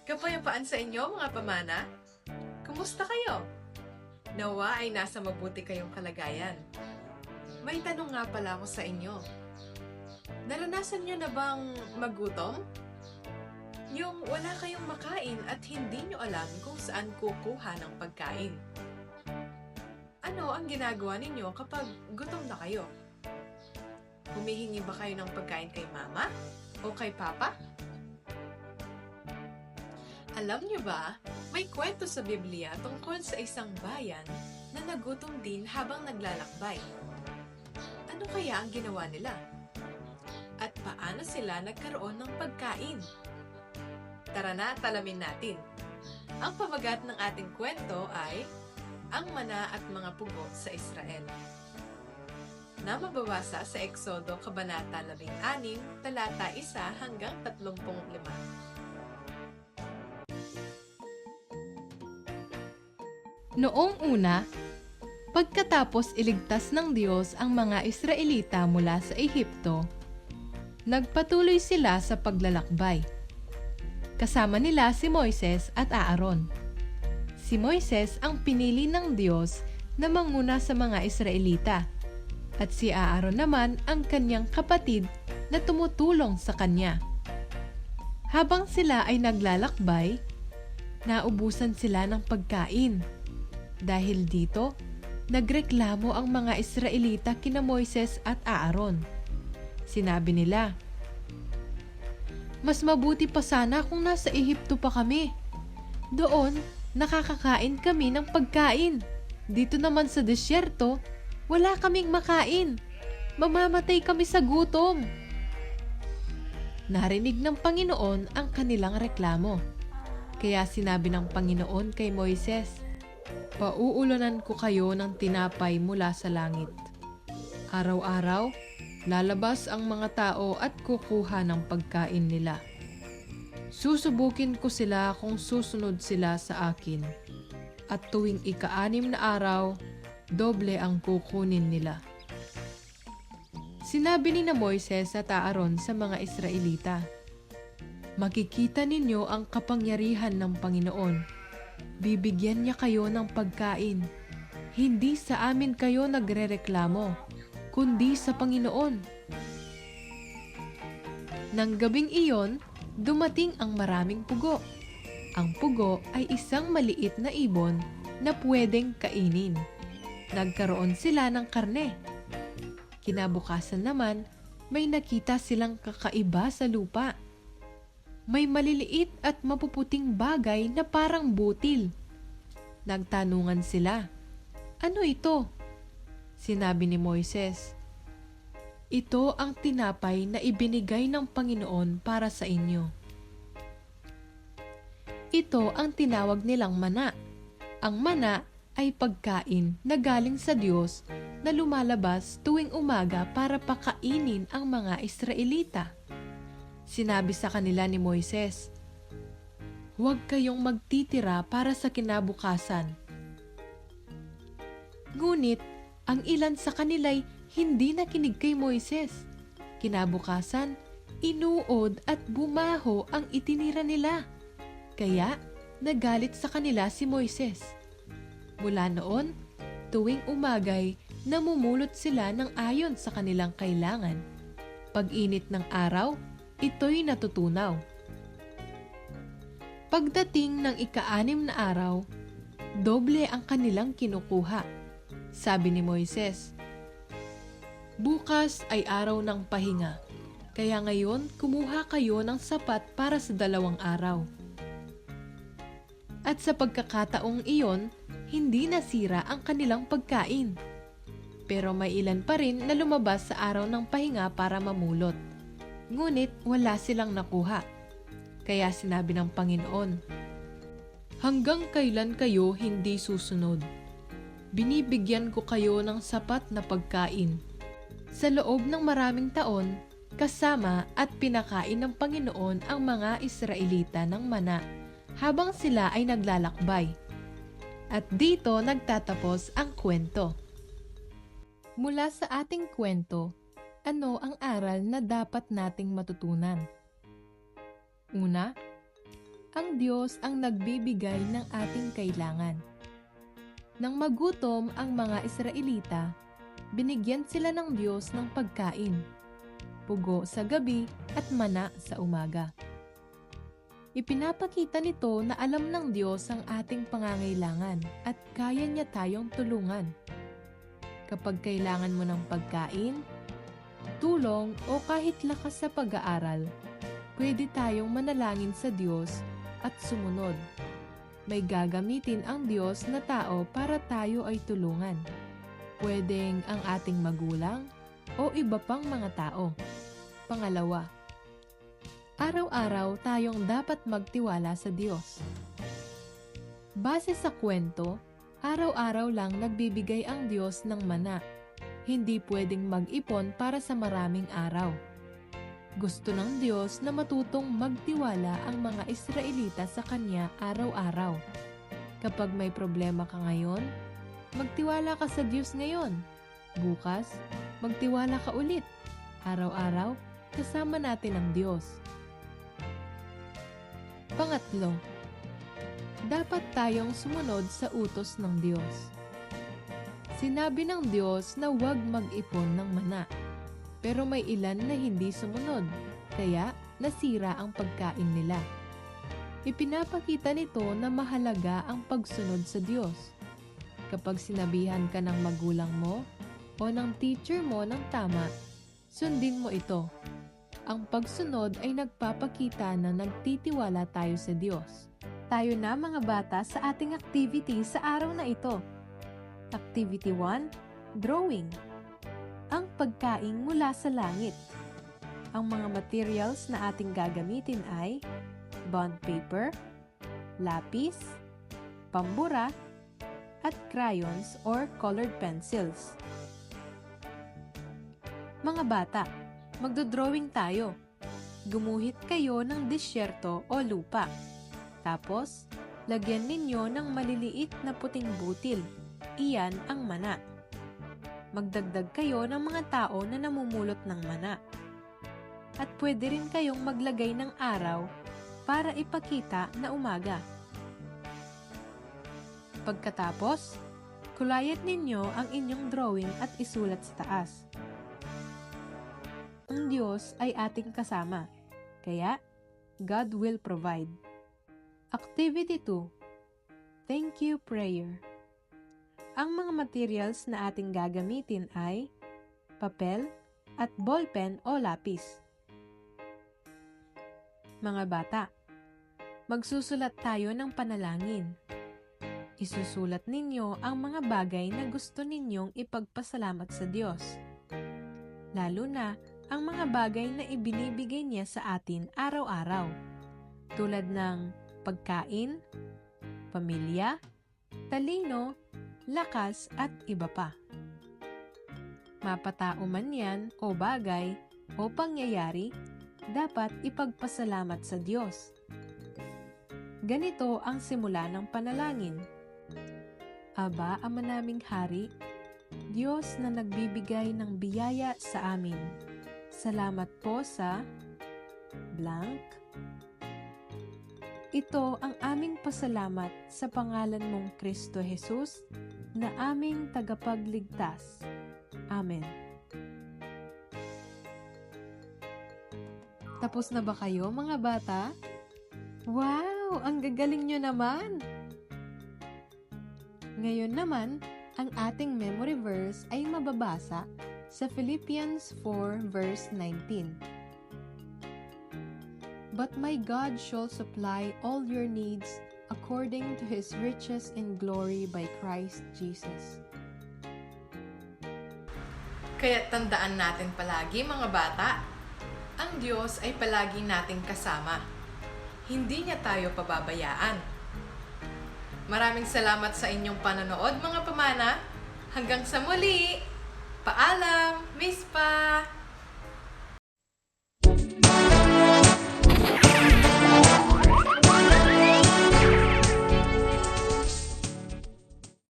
Kapayapaan sa inyo, mga pamana. Kumusta kayo? Nawa ay nasa mabuti kayong kalagayan. May tanong nga pala ako sa inyo. Naranasan nyo na bang magutom? Yung wala kayong makain at hindi nyo alam kung saan kukuha ng pagkain. Ano ang ginagawa ninyo kapag gutom na kayo? Humihingi ba kayo ng pagkain kay mama o kay papa? Alam niyo ba, may kwento sa Biblia tungkol sa isang bayan na nagutom din habang naglalakbay. Ano kaya ang ginawa nila? At paano sila nagkaroon ng pagkain? Tara na, talamin natin. Ang pamagat ng ating kwento ay Ang Mana at Mga Pugo sa Israel, na mababasa sa Eksodo Kabanata 16, talata 1 hanggang 35. Noong una, pagkatapos iligtas ng Diyos ang mga Israelita mula sa Ehipto, nagpatuloy sila sa paglalakbay. Kasama nila si Moises at Aaron. Si Moises ang pinili ng Diyos na manguna sa mga Israelita, at si Aaron naman ang kanyang kapatid na tumutulong sa kanya. Habang sila ay naglalakbay, naubusan sila ng pagkain. Dahil dito, nagreklamo ang mga Israelita kina Moises at Aaron. Sinabi nila, "Mas mabuti pa sana kung nasa Ehipto pa kami. Doon, nakakakain kami ng pagkain. Dito naman sa disyerto, wala kaming makain. Mamamatay kami sa gutom." Narinig ng Panginoon ang kanilang reklamo. Kaya sinabi ng Panginoon kay Moises, "Pauulanan ko kayo ng tinapay mula sa langit. Araw-araw, lalabas ang mga tao at kukuha ng pagkain nila. Susubukin ko sila kung susunod sila sa akin. At tuwing ika-6 na araw, doble ang kukunin nila." Sinabi ni Moises at Aaron sa mga Israelita, "Makikita ninyo ang kapangyarihan ng Panginoon. Bibigyan niya kayo ng pagkain. Hindi sa amin kayo nagrereklamo, kundi sa Panginoon." Nang gabing iyon, dumating ang maraming pugo. Ang pugo ay isang maliit na ibon na pwedeng kainin. Nagkaroon sila ng karne. Kinabukasan naman, may nakita silang kakaiba sa lupa. May maliliit at mapuputing bagay na parang butil. Nagtanungan sila, "Ano ito?" Sinabi ni Moises, "Ito ang tinapay na ibinigay ng Panginoon para sa inyo." Ito ang tinawag nilang mana. Ang mana ay pagkain na galing sa Diyos na lumalabas tuwing umaga para pakainin ang mga Israelita. Sinabi sa kanila ni Moises, "Huwag kayong magtitira para sa kinabukasan." Ngunit, ang ilan sa kanila'y hindi nakinig kay Moises. Kinabukasan, inuod at bumaho ang itinira nila. Kaya, nagalit sa kanila si Moises. Mula noon, tuwing umagay, namumulot sila ng ayon sa kanilang kailangan. Pag-init ng araw, ito'y natutunaw. Pagdating ng ika-6 na araw, doble ang kanilang kinukuha. Sabi ni Moises, "Bukas ay araw ng pahinga, kaya ngayon kumuha kayo ng sapat para sa 2 araw." At sa pagkakataong iyon, hindi nasira ang kanilang pagkain. Pero may ilan pa rin na lumabas sa araw ng pahinga para mamulot. Ngunit wala silang nakuha. Kaya sinabi ng Panginoon, "Hanggang kailan kayo hindi susunod? Binibigyan ko kayo ng sapat na pagkain." Sa loob ng maraming taon, kasama at pinakain ng Panginoon ang mga Israelita ng mana habang sila ay naglalakbay. At dito nagtatapos ang kwento. Mula sa ating kwento, ano ang aral na dapat nating matutunan? Una, Ang Diyos ang nagbibigay ng ating kailangan. Nang magutom ang mga Israelita, binigyan sila ng Diyos ng pagkain, pugo sa gabi at mana sa umaga. Ipinapakita nito na alam ng Diyos ang ating pangangailangan at kaya niya tayong tulungan. Kapag kailangan mo ng pagkain, tulong o kahit lakas sa pag-aaral, pwede tayong manalangin sa Diyos at sumunod. May gagamitin ang Diyos na tao para tayo ay tulungan. Pwedeng ang ating magulang o iba pang mga tao. Pangalawa, araw-araw tayong dapat magtiwala sa Diyos. Base sa kwento, araw-araw lang nagbibigay ang Diyos ng mana. Hindi pwedeng mag-ipon para sa maraming araw. Gusto ng Diyos na matutong magtiwala ang mga Israelita sa Kanya araw-araw. Kapag may problema ka ngayon, magtiwala ka sa Diyos ngayon. Bukas, magtiwala ka ulit. Araw-araw, kasama natin ang Diyos. Pangatlo, dapat tayong sumunod sa utos ng Diyos. Sinabi ng Diyos na huwag mag-ipon ng mana. Pero may ilan na hindi sumunod, kaya nasira ang pagkain nila. Ipinapakita nito na mahalaga ang pagsunod sa Diyos. Kapag sinabihan ka ng magulang mo o ng teacher mo ng tama, sundin mo ito. Ang pagsunod ay nagpapakita na nagtitiwala tayo sa Diyos. Tayo na mga bata sa ating activity sa araw na ito. Activity 1, Drawing. Ang pagkain mula sa langit. Ang mga materials na ating gagamitin ay bond paper, lapis, pambura, at crayons or colored pencils. Mga bata, magdodrawing tayo. Gumuhit kayo ng disyerto o lupa. Tapos, lagyan ninyo ng maliliit na puting butil. Iyan ang mana. Magdagdag kayo ng mga tao na namumulot ng mana. At pwede rin kayong maglagay ng araw para ipakita na umaga. Pagkatapos, kulayat ninyo ang inyong drawing at isulat sa taas. Ang Diyos ay ating kasama, kaya God will provide. Activity 2, Thank You Prayer. Ang mga materials na ating gagamitin ay papel at ballpen o lapis. Mga bata, magsusulat tayo ng panalangin. Isusulat ninyo ang mga bagay na gusto ninyong ipagpasalamat sa Diyos. Lalo na ang mga bagay na ibinibigay niya sa atin araw-araw, tulad ng pagkain, pamilya, talino, lakas at iba pa. Mapatao man yan o bagay o pangyayari, dapat ipagpasalamat sa Diyos. Ganito ang simula ng panalangin. Aba, Ama naming Hari, Diyos na nagbibigay ng biyaya sa amin. Salamat po sa blank. Ito ang aming pasalamat sa pangalan mong Kristo Jesus na aming tagapagligtas. Amen. Tapos na ba kayo mga bata? Wow! Ang gagaling nyo naman! Ngayon naman, ang ating memory verse ay mababasa sa Philippians 4 verse 19. But my God shall supply all your needs according to His riches in glory by Christ Jesus. Kaya tandaan natin palagi mga bata, ang Diyos ay palagi nating kasama. Hindi niya tayo pababayaan. Maraming salamat sa inyong panonood mga pamana. Hanggang sa muli! Paalam! Miss Pa!